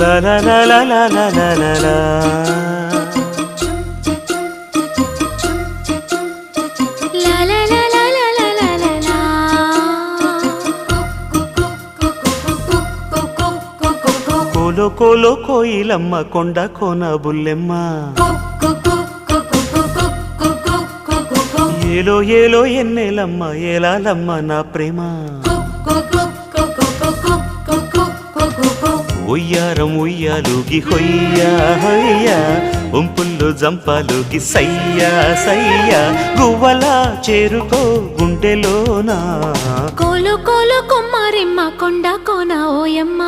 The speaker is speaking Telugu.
La la la la la la la la la. La la la la la la la la la. కోలో కోలో కోయిలమ్మ కొండ కోన బుల్లెమ్మ ఏలో ఏలో ఎన్నెలమ్మ ఏలాలమ్మ నా ప్రేమ ఉయ్యారం ఉయ్యాలుగి హొయ్యా హొయ్యా ఉంపుల్లో జంపాలుగి సయ్యా సయ్యా గువ్వలా చేరుకో గుండెలోనా కోలు కోలు కొమ్మరిమ్మ కొండ కోన ఓయమ్మ.